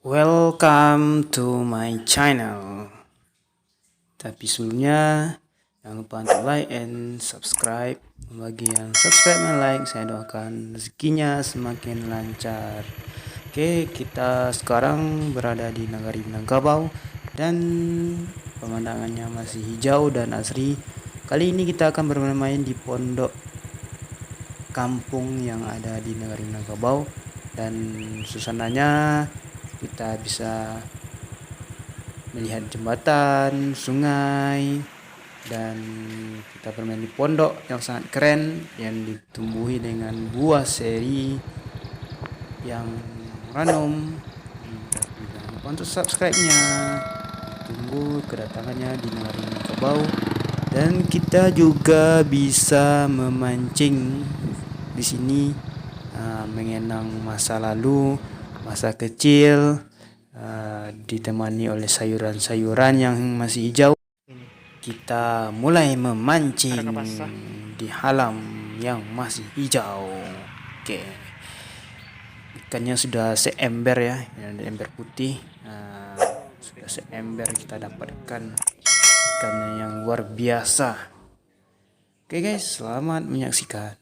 Welcome to my channel. Tapi sebelumnya jangan lupa untuk like and subscribe. Bagi yang subscribe dan like, saya doakan rezekinya semakin lancar. Oke, kita sekarang berada di Nagari Minangkabau dan pemandangannya masih hijau dan asri. Kali ini kita akan bermain di pondok kampung yang ada di Nagari Minangkabau, dan suasananya kita bisa melihat jembatan, sungai, dan kita bermain di pondok yang sangat keren yang ditumbuhi dengan buah seri yang ranum. Tapi jangan lupa untuk subscribe-nya. Tunggu kedatangannya di Nagari Minangkabau, dan kita juga bisa memancing di sini, mengenang masa lalu, masa kecil, ditemani oleh sayuran-sayuran yang masih hijau. Kita mulai memancing di halam yang masih hijau. Oke, ikannya sudah seember ya, ember putih. Sudah seember kita dapatkan ikannya yang luar biasa. Oke guys, selamat menyaksikan.